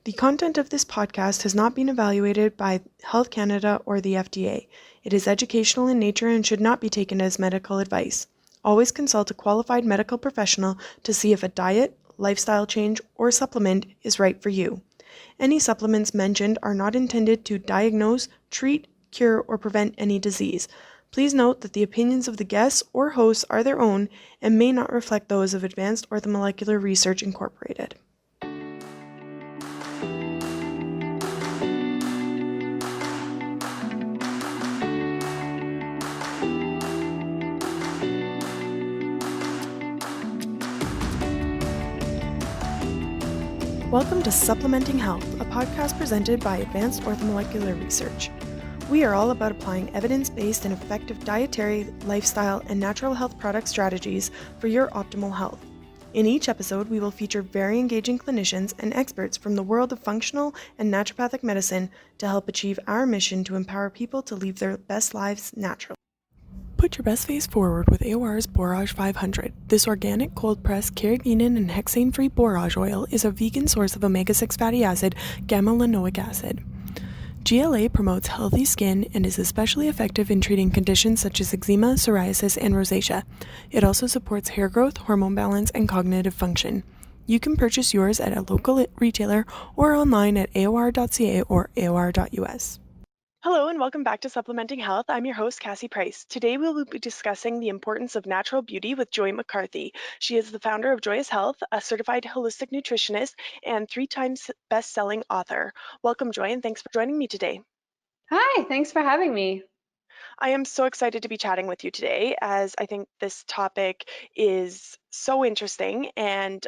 The content of this podcast has not been evaluated by Health Canada or the FDA. It is educational in nature and should not be taken as medical advice. Always consult a qualified medical professional to see if a diet, lifestyle change, or supplement is right for you. Any supplements mentioned are not intended to diagnose, treat, cure, or prevent any disease. Please note that the opinions of the guests or hosts are their own and may not reflect those of Advanced Orthomolecular Research Incorporated. Welcome to Supplementing Health, a podcast presented by Advanced Orthomolecular Research. We are all about applying evidence-based and effective dietary, lifestyle, and natural health product strategies for your optimal health. In each episode, we will feature very engaging clinicians and experts from the world of functional and naturopathic medicine to help achieve our mission to empower people to live their best lives naturally. Put your best face forward with AOR's Borage 500. This organic, cold-pressed, carrageenan and hexane-free borage oil is a vegan source of omega-6 fatty acid, gamma-linoleic acid. GLA promotes healthy skin and is especially effective in treating conditions such as eczema, psoriasis, and rosacea. It also supports hair growth, hormone balance, and cognitive function. You can purchase yours at a local retailer or online at aor.ca or aor.us. Hello and welcome back to Supplementing Health. I'm your host, Cassie Price. Today we will be discussing the importance of natural beauty with Joy McCarthy. She is the founder of Joyous Health, a certified holistic nutritionist, and 3-time best-selling author. Welcome, Joy, and thanks for joining me today. Hi, thanks for having me. I am so excited to be chatting with you today, as I think this topic is so interesting, and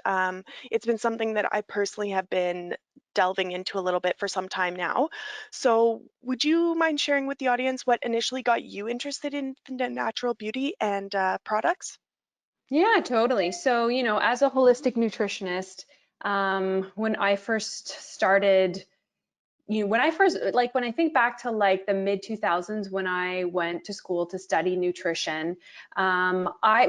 it's been something that I personally have been delving into a little bit for some time now. So would you mind sharing with the audience what initially got you interested in the natural beauty and products? Yeah, totally. So, as a holistic nutritionist, when I first started, when I think back to like the mid 2000s when I went to school to study nutrition, I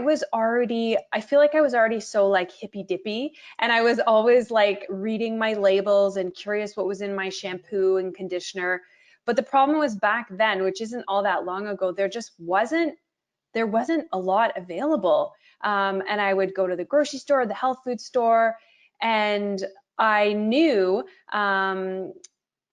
feel like I was already so like hippy dippy, and I was always like reading my labels and curious what was in my shampoo and conditioner. But the problem was back then, which isn't all that long ago, there wasn't a lot available. And I would go to the grocery store, the health food store, and I knew um,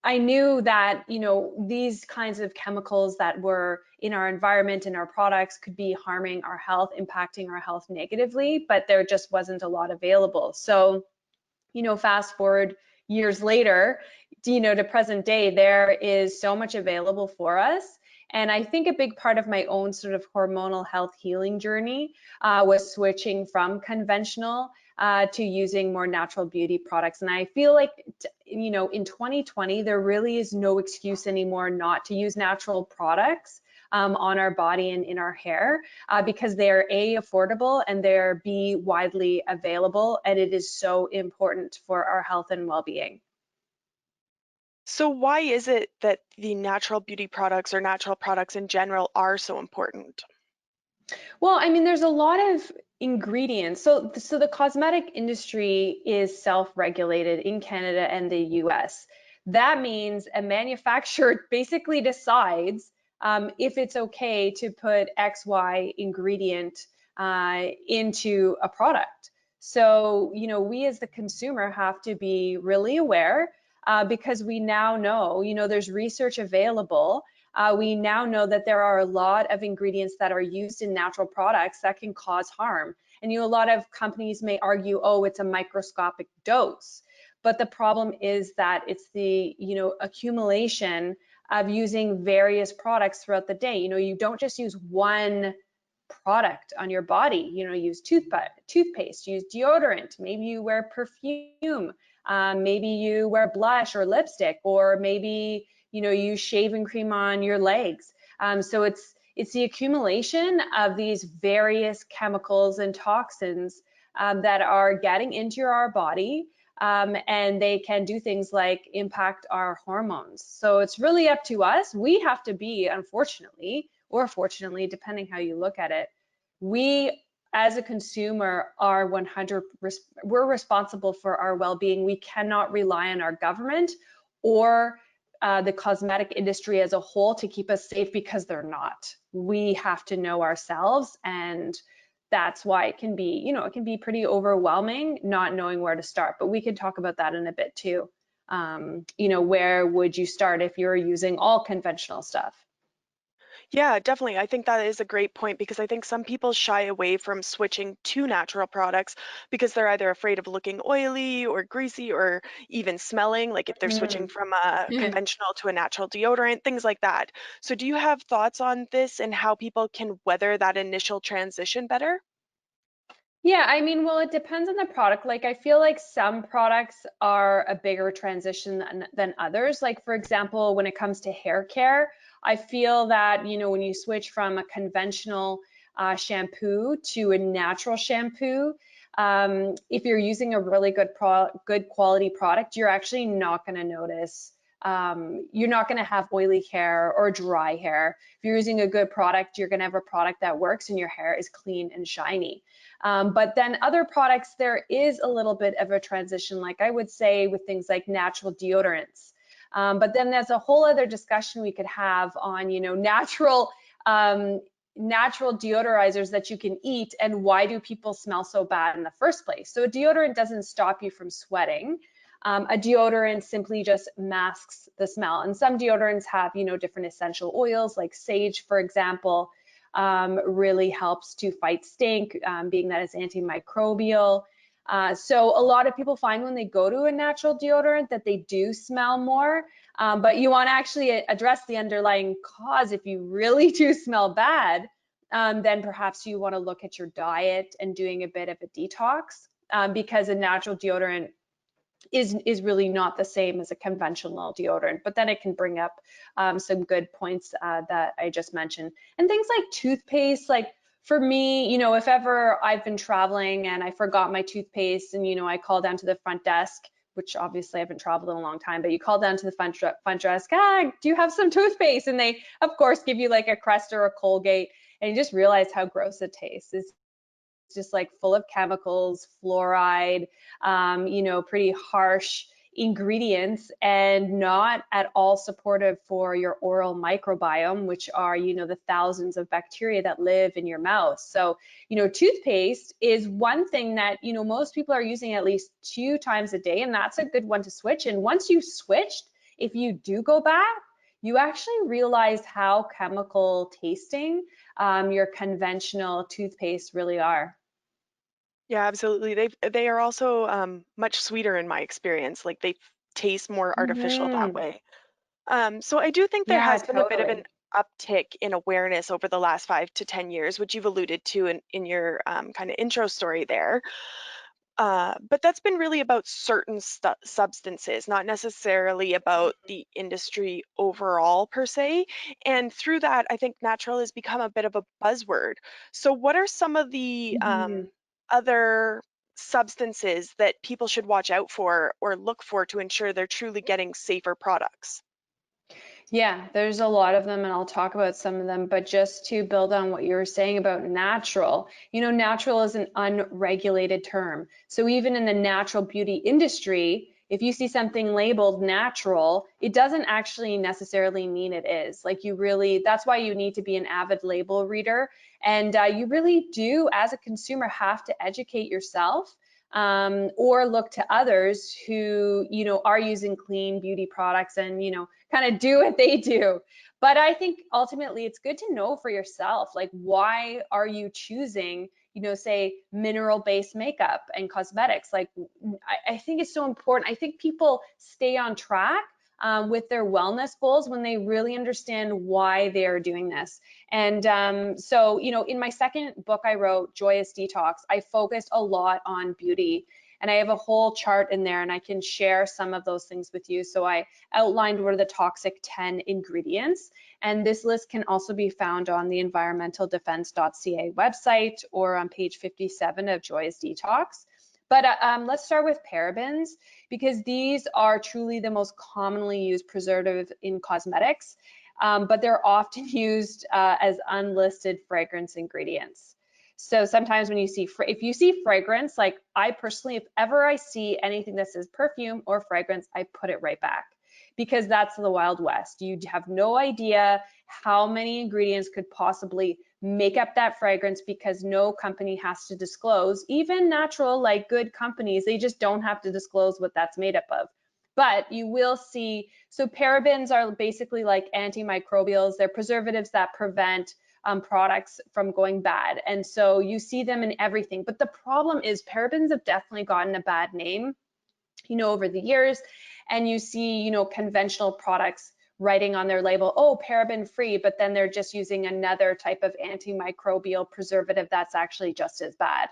I knew that, these kinds of chemicals that were in our environment and our products could be harming our health, impacting our health negatively, but there just wasn't a lot available. So, fast forward years later, to present day, there is so much available for us. And I think a big part of my own sort of hormonal health healing journey was switching from conventional to using more natural beauty products. And I feel like, in 2020, there really is no excuse anymore not to use natural products on our body and in our hair because they are A, affordable, and they're B, widely available. And it is so important for our health and well-being. So why is it that the natural beauty products or natural products in general are so important? Well, I mean, there's a lot of ingredients. So the cosmetic industry is self-regulated in Canada and the US. That means a manufacturer basically decides if it's okay to put XY ingredient into a product. So, we as the consumer have to be really aware because we now know, there's research available. We now know that there are a lot of ingredients that are used in natural products that can cause harm. And a lot of companies may argue, oh, it's a microscopic dose. But the problem is that it's the, accumulation of using various products throughout the day. You don't just use one product on your body. Use toothpaste, use deodorant, maybe you wear perfume, maybe you wear blush or lipstick, or maybe use shaving cream on your legs. So it's the accumulation of these various chemicals and toxins that are getting into our body, and they can do things like impact our hormones. So it's really up to us. We have to be, unfortunately, or fortunately, depending how you look at it, we as a consumer are we're responsible for our well-being. We cannot rely on our government or the cosmetic industry as a whole to keep us safe, because they're not. We have to know ourselves, and that's why it can be, it can be pretty overwhelming not knowing where to start. But we can talk about that in a bit too. Where would you start if you're using all conventional stuff? Yeah, definitely. I think that is a great point because I think some people shy away from switching to natural products because they're either afraid of looking oily or greasy or even smelling, like if they're switching Mm. from a conventional to a natural deodorant, things like that. So, do you have thoughts on this and how people can weather that initial transition better? Yeah, I mean, well, it depends on the product. Like, I feel like some products are a bigger transition than others. Like, for example, when it comes to hair care, I feel that, when you switch from a conventional shampoo to a natural shampoo, if you're using a really good quality product, you're actually not going to notice. You're not going to have oily hair or dry hair. If you're using a good product, you're going to have a product that works and your hair is clean and shiny. But then other products, there is a little bit of a transition, like I would say with things like natural deodorants. But then there's a whole other discussion we could have on, natural deodorizers that you can eat, and why do people smell so bad in the first place? So a deodorant doesn't stop you from sweating. A deodorant simply just masks the smell. And some deodorants have, different essential oils, like sage, for example, really helps to fight stink, being that it's antimicrobial. So a lot of people find when they go to a natural deodorant that they do smell more, but you want to actually address the underlying cause. If you really do smell bad, then perhaps you want to look at your diet and doing a bit of a detox, because a natural deodorant is really not the same as a conventional deodorant. But then it can bring up some good points that I just mentioned. And things like toothpaste, like for me, if ever I've been traveling and I forgot my toothpaste, and I call down to the front desk, which obviously I haven't traveled in a long time, but you call down to the front desk, do you have some toothpaste? And they, of course, give you like a Crest or a Colgate, and you just realize how gross it tastes. It's just like full of chemicals, fluoride, pretty harsh ingredients, and not at all supportive for your oral microbiome, which are, the thousands of bacteria that live in your mouth. So, toothpaste is one thing that, most people are using at least 2 times a day, and that's a good one to switch. And once you switched, if you do go back, you actually realize how chemical tasting your conventional toothpaste really are. Yeah, absolutely. They are also much sweeter in my experience. Like they taste more artificial that Hmm. way. So I do think there Yeah, has been a bit of an totally. uptick in awareness over the last 5 to 10 years, which you've alluded to in your kind of intro story there. But that's been really about certain substances, not necessarily about the industry overall per se. And through that, I think natural has become a bit of a buzzword. So, what are some of the Mhm. other substances that people should watch out for or look for to ensure they're truly getting safer products? Yeah, there's a lot of them, and I'll talk about some of them. But just to build on what you were saying about natural, natural is an unregulated term. So even in the natural beauty industry, if you see something labeled natural, it doesn't actually necessarily mean it is. Like that's why you need to be an avid label reader. And you really do, as a consumer, have to educate yourself. Or look to others who, are using clean beauty products, and, kind of do what they do. But I think ultimately it's good to know for yourself, like, why are you choosing, say mineral-based makeup and cosmetics? Like, I think it's so important. I think people stay on track with their wellness goals when they really understand why they are doing this. And so, in my second book I wrote, Joyous Detox, I focused a lot on beauty. And I have a whole chart in there, and I can share some of those things with you. So I outlined what are the toxic 10 ingredients. And this list can also be found on the environmentaldefense.ca website or on page 57 of Joyous Detox. But let's start with parabens, because these are truly the most commonly used preservative in cosmetics, but they're often used as unlisted fragrance ingredients. So sometimes when you see, if you see fragrance, like I personally, if ever I see anything that says perfume or fragrance, I put it right back, because that's the Wild West. You have no idea how many ingredients could possibly make up that fragrance, because no company has to disclose. Even natural, like good companies, they just don't have to disclose what that's made up of. But you will see, so parabens are basically like antimicrobials. They're preservatives that prevent products from going bad. And so you see them in everything. But the problem is parabens have definitely gotten a bad name, over the years. And you see, conventional products writing on their label, oh, paraben free, but then they're just using another type of antimicrobial preservative that's actually just as bad.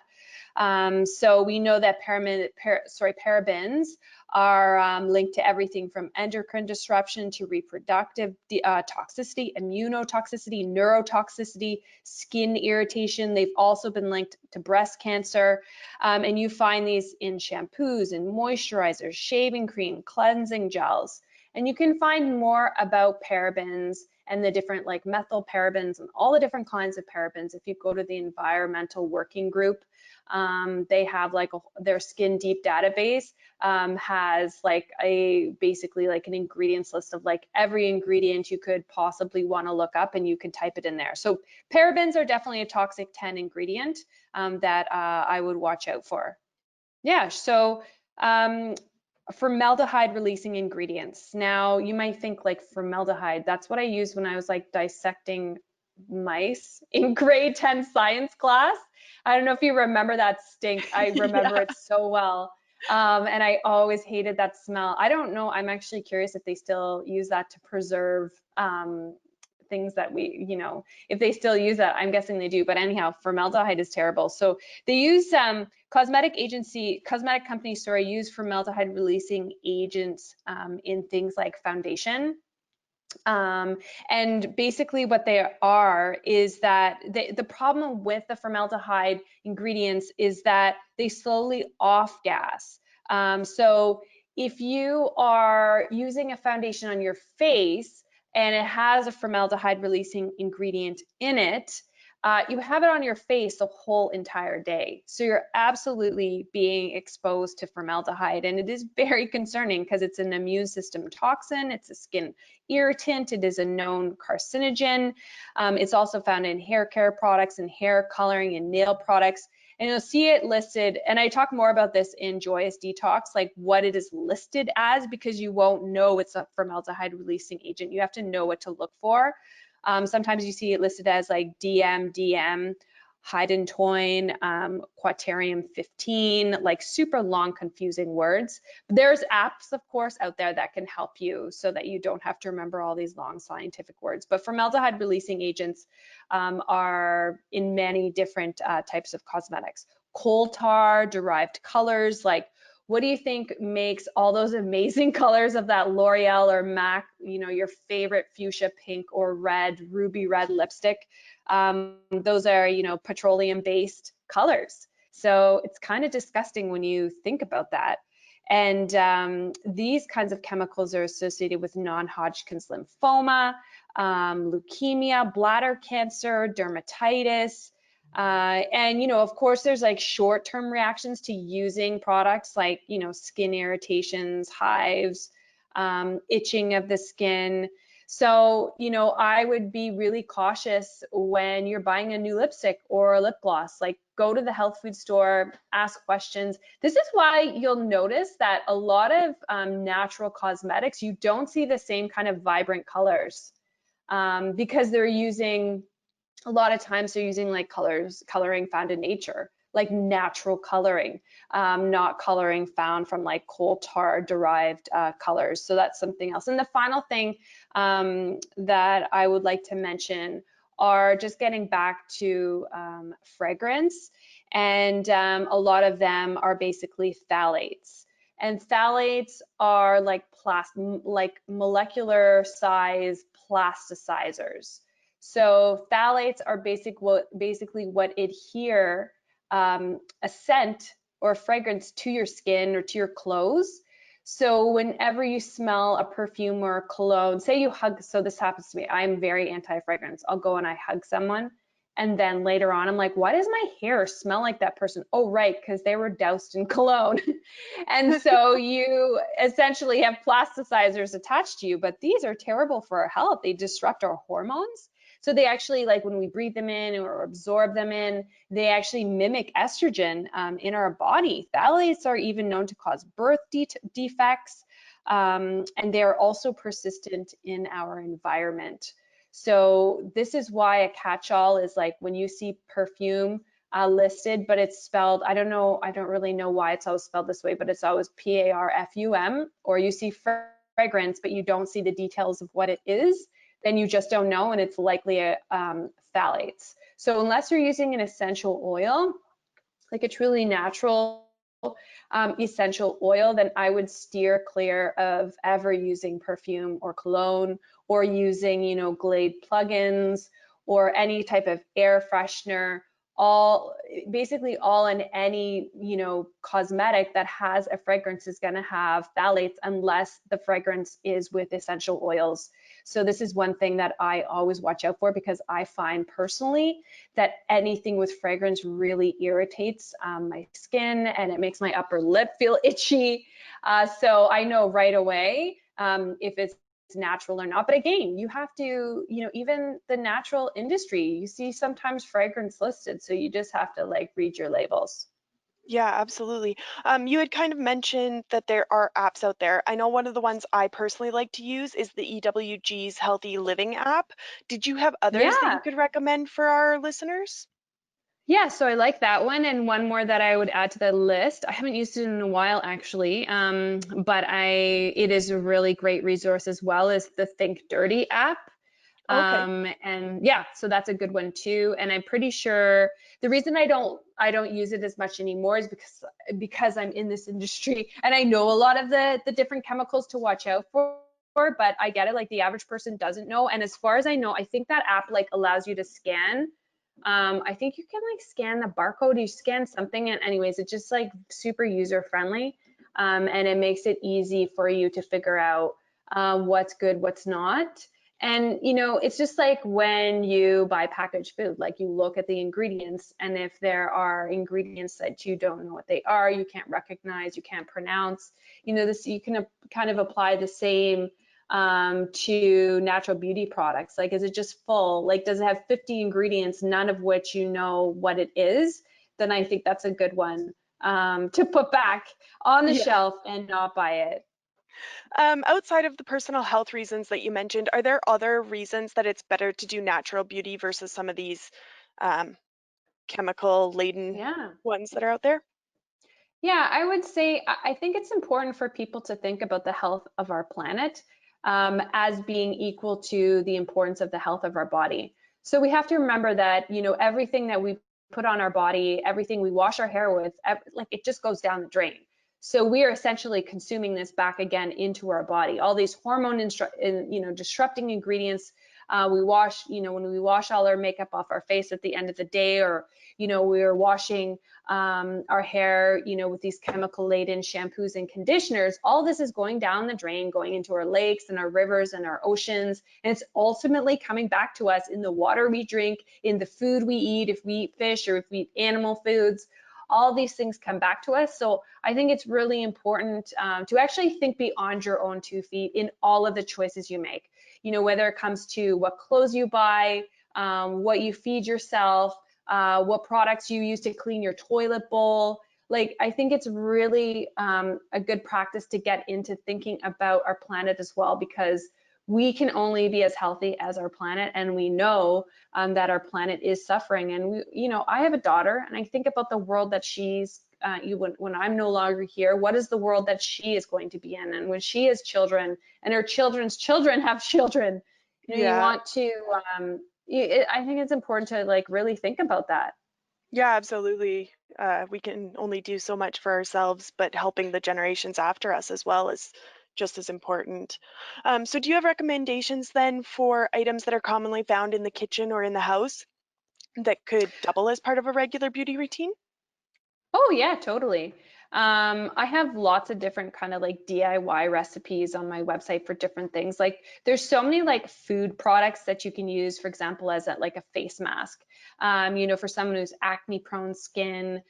So we know that parabens are linked to everything from endocrine disruption to reproductive toxicity, immunotoxicity, neurotoxicity, skin irritation. They've also been linked to breast cancer. And you find these in shampoos and moisturizers, shaving cream, cleansing gels. And you can find more about parabens and the different like methyl parabens and all the different kinds of parabens if you go to the environmental working group. They have like their skin deep database has like basically like an ingredients list of like every ingredient you could possibly want to look up, and you can type it in there. So parabens are definitely a toxic 10 ingredient that I would watch out for. Yeah, so formaldehyde releasing ingredients. Now you might think like formaldehyde, that's what I used when I was like dissecting mice in grade 10 science class. I don't know if you remember that stink. I remember Yeah. it so well. And I always hated that smell. I don't know. I'm actually curious if they still use that to preserve things that we, if they still use that. I'm guessing they do. But anyhow, formaldehyde is terrible. So they use cosmetic companies, use formaldehyde releasing agents in things like foundation. And basically what they are is that the problem with the formaldehyde ingredients is that they slowly off gas. So if you are using a foundation on your face and it has a formaldehyde releasing ingredient in it, you have it on your face the whole entire day. So you're absolutely being exposed to formaldehyde, and it is very concerning because it's an immune system toxin, it's a skin irritant, it is a known carcinogen. It's also found in hair care products and hair coloring and nail products. And you'll see it listed, and I talk more about this in Joyous Detox, like what it is listed as, because you won't know it's a formaldehyde releasing agent. You have to know what to look for. Sometimes you see it listed as like DM, hydantoin, quaternarium 15, like super long, confusing words. But there's apps, of course, out there that can help you so that you don't have to remember all these long scientific words. But formaldehyde releasing agents are in many different types of cosmetics. Coal tar derived colors, like what do you think makes all those amazing colors of that L'Oreal or MAC, your favorite fuchsia pink or red, ruby red lipstick? Those are, petroleum-based colors. So it's kind of disgusting when you think about that. And these kinds of chemicals are associated with non-Hodgkin's lymphoma, leukemia, bladder cancer, dermatitis, and of course, there's like short-term reactions to using products like, skin irritations, hives, itching of the skin. So, I would be really cautious when you're buying a new lipstick or a lip gloss. Like, go to the health food store, ask questions. This is why you'll notice that a lot of natural cosmetics, you don't see the same kind of vibrant colors because they're using, a lot of times they're using like coloring found in nature, like natural coloring, not coloring found from like coal tar derived colors. So that's something else. And the final thing that I would like to mention are just getting back to fragrance. And a lot of them are basically phthalates. And phthalates are like molecular size plasticizers. So phthalates are basically what adhere a scent or a fragrance to your skin or to your clothes. So whenever you smell a perfume or a cologne, say you hug, so this happens to me, I'm very anti-fragrance. I'll go and I hug someone And then later on, I'm like, why does my hair smell like that person? Oh, right, because they were doused in cologne. And so you essentially have plasticizers attached to you, but these are terrible for our health. They disrupt our hormones. So they actually, like when we breathe them in or absorb them in, they actually mimic estrogen in our body. Phthalates are even known to cause birth defects, and they're also persistent in our environment. So this is why a catch-all is like when you see perfume listed, but it's spelled, I don't know, I don't really know why it's always spelled this way, but it's always Parfum, or you see fragrance, but you don't see the details of what it is, then you just don't know, and it's likely a phthalates. So unless you're using an essential oil, like a truly natural essential oil, then I would steer clear of ever using perfume or cologne, or using, Glade plugins or any type of air freshener. All basically all in any, cosmetic that has a fragrance is going to have phthalates unless the fragrance is with essential oils. So this is one thing that I always watch out for, because I find personally that anything with fragrance really irritates my skin, and it makes my upper lip feel itchy. So I know right away if it's natural or not. But again, you have to, even the natural industry, you see sometimes fragrance listed. So you just have to like read your labels. Yeah, absolutely. You had kind of mentioned that there are apps out there. I know one of the ones I personally like to use is the EWG's Healthy Living app. Did you have others that you Yeah. could recommend for our listeners? Yeah, so I like that one. And one more that I would add to the list. I haven't used it in a while actually, but it is a really great resource as well, as the Think Dirty app. Okay. And yeah, so that's a good one too. And I'm pretty sure the reason I don't use it as much anymore is because I'm in this industry and I know a lot of the different chemicals to watch out for. But I get it, like the average person doesn't know. And as far as I know, I think that app like allows you to scan. I think you can like scan the barcode, you scan something, and anyways, it's just like super user friendly. And it makes it easy for you to figure out what's good, what's not. And it's just like when you buy packaged food, like you look at the ingredients, and if there are ingredients that you don't know what they are, you can't recognize, you can't pronounce, this you can kind of apply the same to natural beauty products. Like, is it just full? Like, does it have 50 ingredients, none of which you know what it is? Then I think that's a good one to put back on the Yeah. shelf and not buy it. Outside of the personal health reasons that you mentioned, are there other reasons that it's better to do natural beauty versus some of these um, chemical laden Yeah. ones that are out there? Yeah, I would say I think it's important for people to think about the health of our planet as being equal to the importance of the health of our body. So we have to remember that, everything that we put on our body, everything we wash our hair with, like it just goes down the drain. So we are essentially consuming this back again into our body. All these disrupting ingredients. We wash, when we wash all our makeup off our face at the end of the day, or we're washing our hair, with these chemical laden shampoos and conditioners. All this is going down the drain, going into our lakes and our rivers and our oceans. And it's ultimately coming back to us in the water we drink, in the food we eat, if we eat fish or if we eat animal foods. All these things come back to us. So I think it's really important to actually think beyond your own 2 feet in all of the choices you make. Whether it comes to what clothes you buy, what you feed yourself, what products you use to clean your toilet bowl. Like, I think it's really a good practice to get into thinking about our planet as well, because we can only be as healthy as our planet, and we know that our planet is suffering. And I have a daughter, and I think about the world that she's when I'm no longer here, what is the world that she is going to be in? And when she has children and her children's children have children, you Yeah. want to I think it's important to like really think about that. Yeah, absolutely. We can only do so much for ourselves, but helping the generations after us as well is just as important. So, do you have recommendations then for items that are commonly found in the kitchen or in the house that could double as part of a regular beauty routine? Oh yeah, totally. I have lots of different kind of like DIY recipes on my website for different things. Like there's so many like food products that you can use, for example, as a, like a face mask. For someone who's acne prone skin,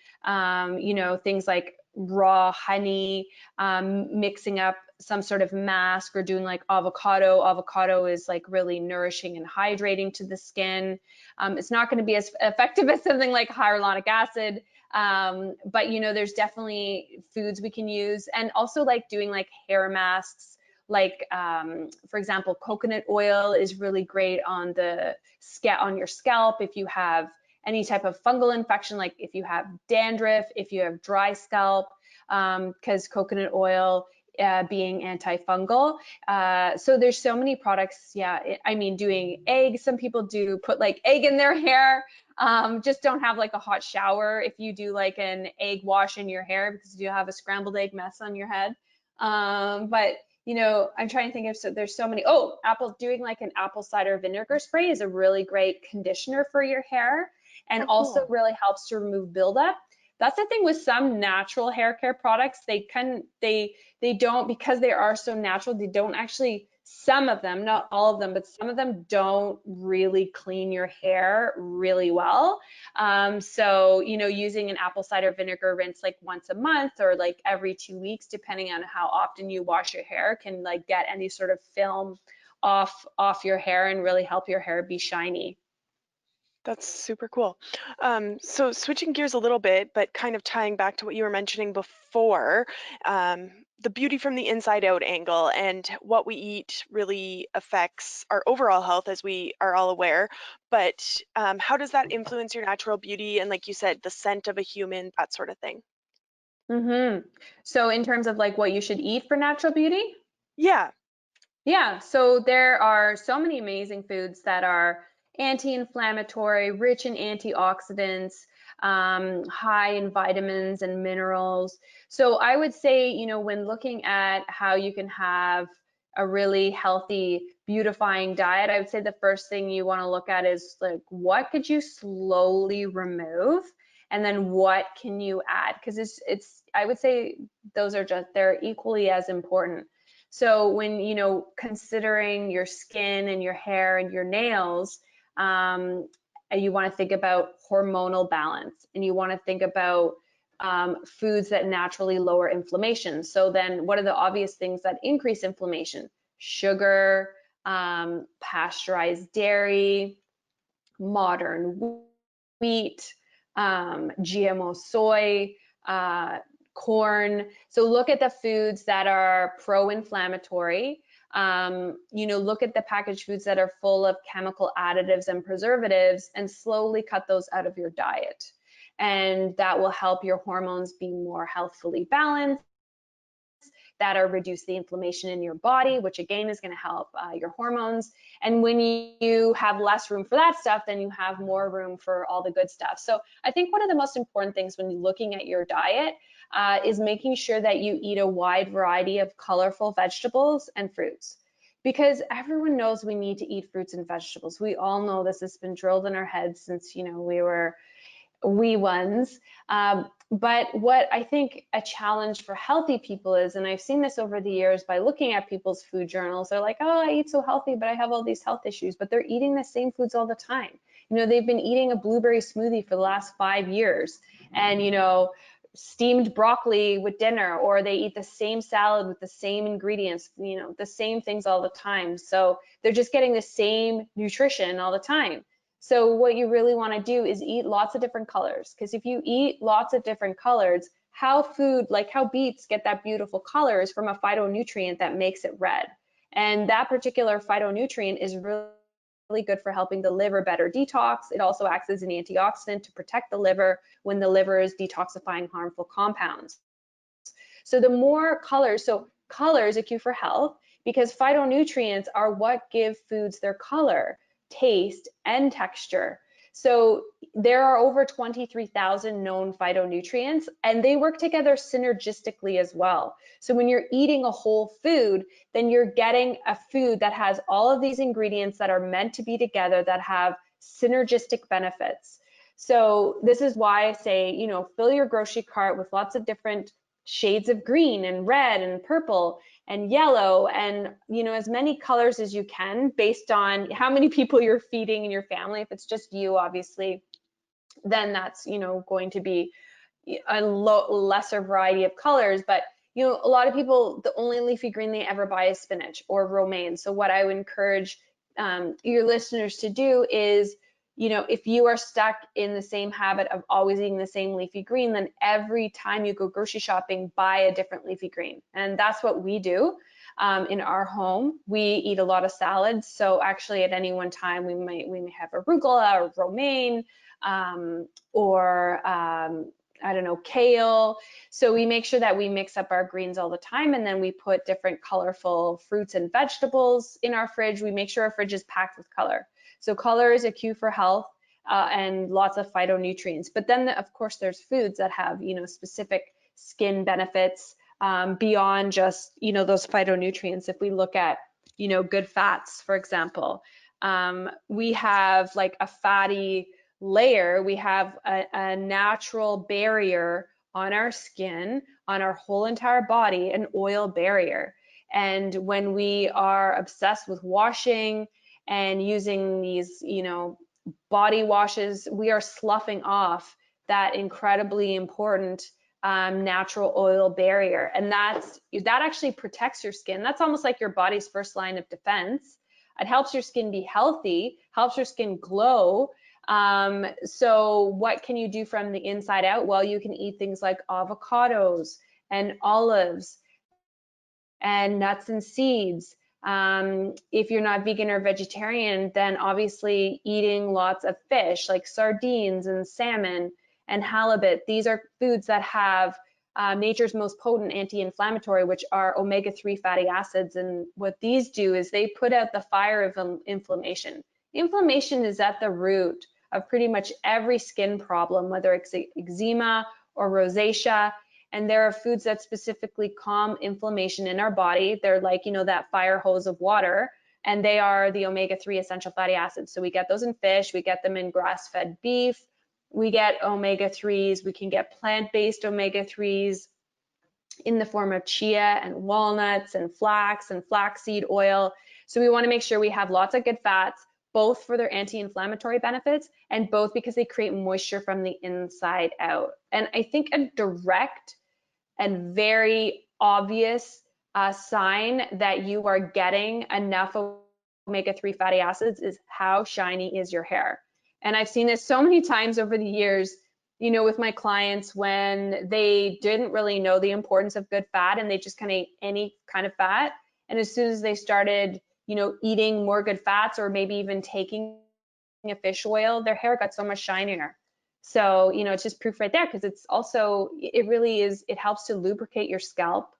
things like raw honey, mixing up some sort of mask or doing like avocado. Avocado is like really nourishing and hydrating to the skin. It's not going to be as effective as something like hyaluronic acid, but there's definitely foods we can use, and also like doing like hair masks. Like, for example, coconut oil is really great on on your scalp if you have any type of fungal infection, like if you have dandruff, if you have dry scalp, because coconut oil being antifungal. So there's so many products. Yeah, I mean, doing eggs, some people do put like egg in their hair. Just don't have like a hot shower if you do like an egg wash in your hair, because you have a scrambled egg mess on your head. But I'm trying to think of, so there's so many. Oh, doing like an apple cider vinegar spray is a really great conditioner for your hair, and Oh, also cool. really helps to remove buildup. That's the thing with some natural hair care products. They don't, because they are so natural, they don't actually, some of them, not all of them, but some of them don't really clean your hair really well. So, using an apple cider vinegar rinse like once a month or like every 2 weeks, depending on how often you wash your hair, can like get any sort of film off your hair and really help your hair be shiny. That's super cool. So switching gears a little bit, but kind of tying back to what you were mentioning before, the beauty from the inside out angle and what we eat really affects our overall health, as we are all aware. But how does that influence your natural beauty? And like you said, the scent of a human, that sort of thing. So in terms of like what you should eat for natural beauty? Yeah. Yeah, so there are so many amazing foods that are anti-inflammatory, rich in antioxidants, high in vitamins and minerals. So I would say, when looking at how you can have a really healthy, beautifying diet, I would say the first thing you want to look at is like, what could you slowly remove? And then what can you add? Because I would say they're equally as important. So when, considering your skin and your hair and your nails, you want to think about hormonal balance, and you want to think about foods that naturally lower inflammation. So then what are the obvious things that increase inflammation? Sugar, pasteurized dairy, modern wheat, GMO soy, corn. So look at the foods that are pro-inflammatory. Look at the packaged foods that are full of chemical additives and preservatives, and slowly cut those out of your diet. And that will help your hormones be more healthfully balanced, that are reduce the inflammation in your body, which again is going to help your hormones. And when you have less room for that stuff, then you have more room for all the good stuff. So I think one of the most important things when you're looking at your diet is making sure that you eat a wide variety of colorful vegetables and fruits. Because everyone knows we need to eat fruits and vegetables. We all know this has been drilled in our heads since we were wee ones. But what I think a challenge for healthy people is, and I've seen this over the years by looking at people's food journals, they're like, oh, I eat so healthy, but I have all these health issues, but they're eating the same foods all the time. They've been eating a blueberry smoothie for the last 5 years, and, steamed broccoli with dinner, or they eat the same salad with the same ingredients, the same things all the time. So they're just getting the same nutrition all the time. So what you really want to do is eat lots of different colors, because if you eat lots of different colors, like how beets get that beautiful color is from a phytonutrient that makes it red. And that particular phytonutrient is really good for helping the liver better detox. It also acts as an antioxidant to protect the liver when the liver is detoxifying harmful compounds. So the more colors, so colors are cue for health, because phytonutrients are what give foods their color, taste, and texture. So there are over 23,000 known phytonutrients, and they work together synergistically as well. So when you're eating a whole food, then you're getting a food that has all of these ingredients that are meant to be together, that have synergistic benefits. So this is why I say, fill your grocery cart with lots of different shades of green and red and purple and yellow, and as many colors as you can based on how many people you're feeding in your family. If it's just you, obviously, then that's going to be a lesser variety of colors. But a lot of people, the only leafy green they ever buy is spinach or romaine. So what I would encourage your listeners to do is, if you are stuck in the same habit of always eating the same leafy green, then every time you go grocery shopping, buy a different leafy green. And that's what we do. In our home, we eat a lot of salads. So actually at any one time, we may have arugula or romaine, or I don't know, kale. So we make sure that we mix up our greens all the time, and then we put different colorful fruits and vegetables in our fridge. We make sure our fridge is packed with color. So color is a cue for health, and lots of phytonutrients. But then of course there's foods that have, specific skin benefits, beyond just, those phytonutrients. If we look at, good fats, for example, we have like a fatty layer, we have a natural barrier on our skin, on our whole entire body, an oil barrier. And when we are obsessed with washing and using these, body washes, we are sloughing off that incredibly important natural oil barrier. And that actually protects your skin. That's almost like your body's first line of defense. It helps your skin be healthy, helps your skin glow. So what can you do from the inside out? Well, you can eat things like avocados and olives and nuts and seeds. If you're not vegan or vegetarian, then obviously eating lots of fish like sardines and salmon and halibut. These are foods that have nature's most potent anti-inflammatory, which are omega-3 fatty acids. And what these do is they put out the fire of inflammation. Inflammation is at the root of pretty much every skin problem, whether it's eczema or rosacea. And there are foods that specifically calm inflammation in our body. They're like, that fire hose of water, and they are the omega-3 essential fatty acids. So we get those in fish, we get them in grass-fed beef, we get omega-3s, we can get plant-based omega-3s in the form of chia and walnuts and flax and flaxseed oil. So we want to make sure we have lots of good fats, both for their anti-inflammatory benefits and both because they create moisture from the inside out. And I think a direct and very obvious sign that you are getting enough omega-3 fatty acids is how shiny is your hair. And I've seen this so many times over the years, with my clients when they didn't really know the importance of good fat and they just kind of ate any kind of fat. And as soon as they started, eating more good fats or maybe even taking a fish oil, their hair got so much shinier. So, it's just proof right there, because it's also, it really is, it helps to lubricate your scalp.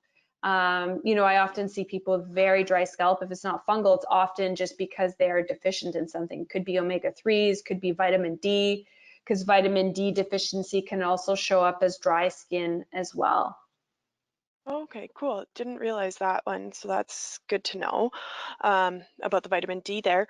I often see people with very dry scalp. If it's not fungal, it's often just because they are deficient in something. Could be omega-3s, could be vitamin D, because vitamin D deficiency can also show up as dry skin as well. Okay, cool. Didn't realize that one, so that's good to know about the vitamin D there.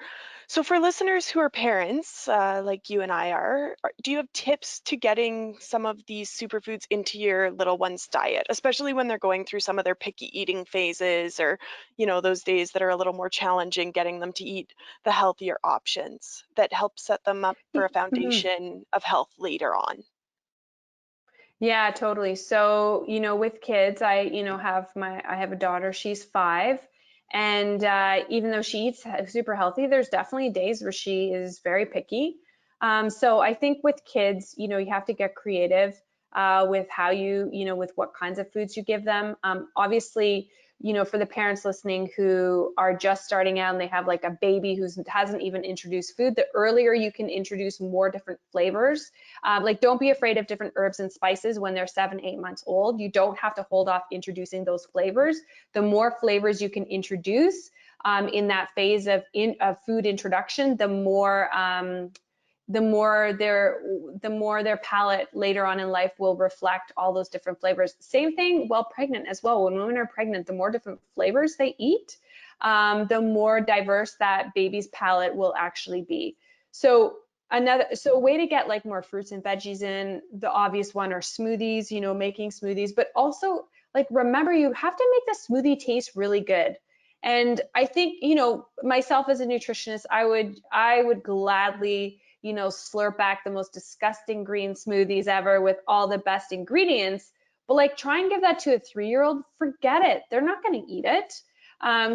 So for listeners who are parents, like you and I are, do you have tips to getting some of these superfoods into your little one's diet, especially when they're going through some of their picky eating phases, or, those days that are a little more challenging, getting them to eat the healthier options that help set them up for a Mhm. foundation of health later on? Yeah, totally. So, with kids, I have a daughter, she's 5. And even though she eats super healthy, there's definitely days where she is very picky. So I think with kids, you have to get creative with how with what kinds of foods you give them. Obviously, for the parents listening who are just starting out and they have like a baby who hasn't even introduced food, the earlier you can introduce more different flavors. Like, don't be afraid of different herbs and spices when they're 7, 8 months old. You don't have to hold off introducing those flavors. The more flavors you can introduce in that phase of food introduction, the more their palate later on in life will reflect all those different flavors. Same thing while pregnant as well. When women are pregnant, the more different flavors they eat, the more diverse that baby's palate will actually be. So So a way to get like more fruits and veggies in, the obvious one are smoothies, making smoothies, but also like remember you have to make the smoothie taste really good. And I think, myself as a nutritionist, I would gladly, slurp back the most disgusting green smoothies ever with all the best ingredients. But like try and give that to a 3-year-old, forget it. They're not going to eat it.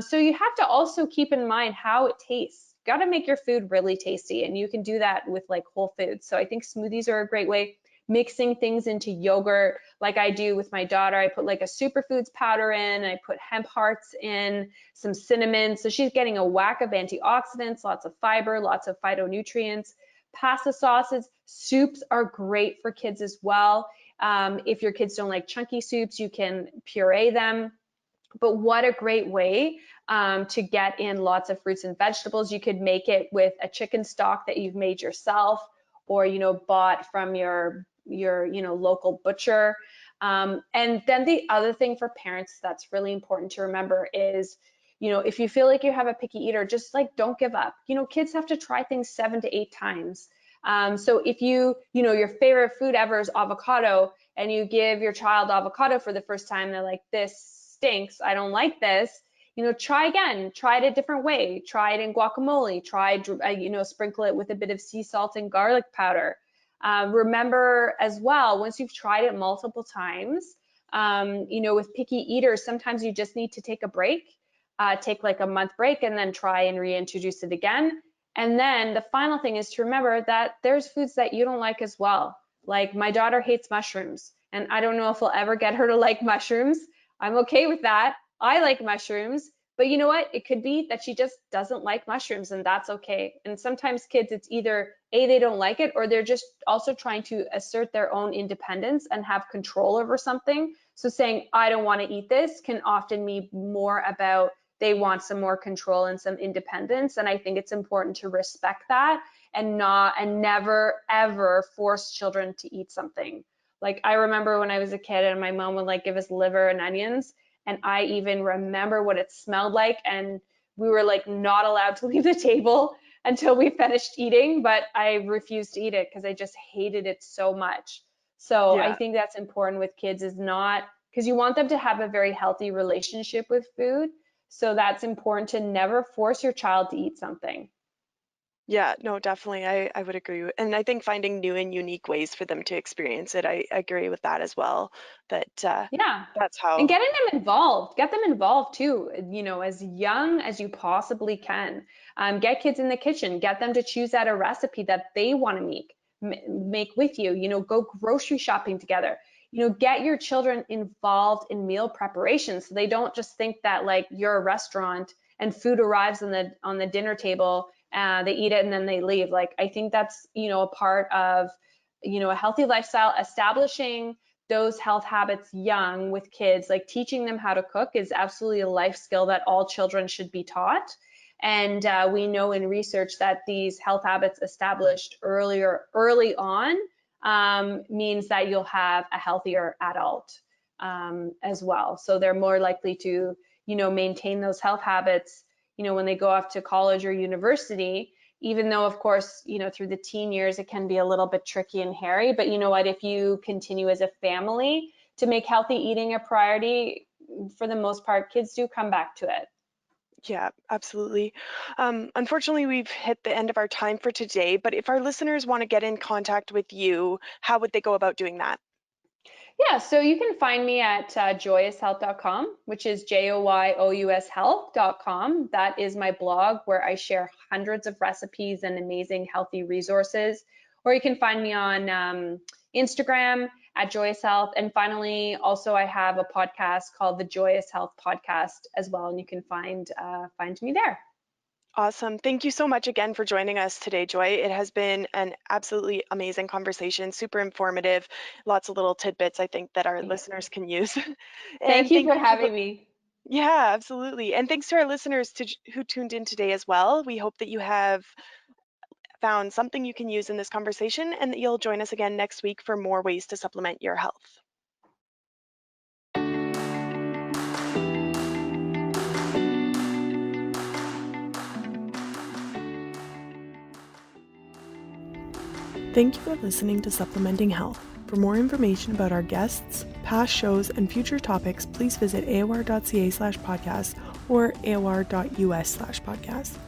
So you have to also keep in mind how it tastes. Got to make your food really tasty, and you can do that with like whole foods. So I think smoothies are a great way. Mixing things into yogurt, like I do with my daughter. I put like a superfoods powder in, I put hemp hearts in, some cinnamon. So she's getting a whack of antioxidants, lots of fiber, lots of phytonutrients. Pasta sauces, soups are great for kids as well. If your kids don't like chunky soups, you can puree them. But what a great way to get in lots of fruits and vegetables. You could make it with a chicken stock that you've made yourself, or bought from your local butcher. And then the other thing for parents that's really important to remember is, if you feel like you have a picky eater, just like don't give up. Kids have to try things 7 to 8 times. So if your favorite food ever is avocado, and you give your child avocado for the first time, they're like, this stinks, I don't like this. Try again, try it a different way, try it in guacamole, sprinkle it with a bit of sea salt and garlic powder. Remember as well, once you've tried it multiple times, with picky eaters, sometimes you just need to take a break, take like a month break, and then try and reintroduce it again. And then the final thing is to remember that there's foods that you don't like as well. Like my daughter hates mushrooms, and I don't know if we'll ever get her to like mushrooms. I'm okay with that. I like mushrooms, but you know what? It could be that she just doesn't like mushrooms, and that's okay. And sometimes kids, it's either A, they don't like it, or they're just also trying to assert their own independence and have control over something. So saying, I don't want to eat this can often mean more about they want some more control and some independence. And I think it's important to respect that and never ever force children to eat something. Like I remember when I was a kid and my mom would like give us liver and onions, and I even remember what it smelled like, and we were like not allowed to leave the table until we finished eating, but I refused to eat it because I just hated it so much. So I Yeah. think that's important with kids, is not because you want them to have a very healthy relationship with food. So that's important to never force your child to eat something. Yeah, no, definitely. I would agree. And I think finding new and unique ways for them to experience it, I agree with that as well. That Yeah. that's And how, getting them involved, get them involved too, as young as you possibly can. Get kids in the kitchen, get them to choose out a recipe that they want to make with you, go grocery shopping together. Get your children involved in meal preparation so they don't just think that like you're a restaurant and food arrives on the dinner table, they eat it and then they leave. Like I think that's, a part of, a healthy lifestyle. Establishing those health habits young with kids, like teaching them how to cook is absolutely a life skill that all children should be taught. And we know in research that these health habits established early on, means that you'll have a healthier adult, as well. So they're more likely to, maintain those health habits, when they go off to college or university, even though of course, through the teen years, it can be a little bit tricky and hairy. But you know what, if you continue as a family to make healthy eating a priority, for the most part, kids do come back to it. yeah, absolutely. Unfortunately, we've hit the end of our time for today, but if our listeners want to get in contact with you, how would they go about doing that? Yeah, so you can find me at joyoushealth.com, which is JOYOUS health.com. That is my blog where I share hundreds of recipes and amazing healthy resources. Or you can find me on Instagram at Joyous Health. And finally, also I have a podcast called the Joyous Health Podcast as well, and you can find me there. Awesome. Thank you so much again for joining us today, Joy. It has been an absolutely amazing conversation, super informative, lots of little tidbits I think that our Yeah. listeners can use. Thank And you thank for you to having me. yeah, absolutely. And thanks to our listeners who tuned in today as well. We hope that you have found something you can use in this conversation and that you'll join us again next week for more ways to supplement your health. Thank you for listening to Supplementing Health. For more information about our guests, past shows, and future topics, please visit aor.ca/podcast or aor.us/podcast.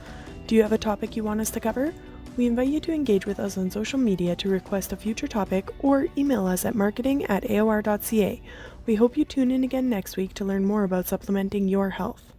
Do you have a topic you want us to cover? We invite you to engage with us on social media to request a future topic or email us at marketing@aor.ca. We hope you tune in again next week to learn more about supplementing your health.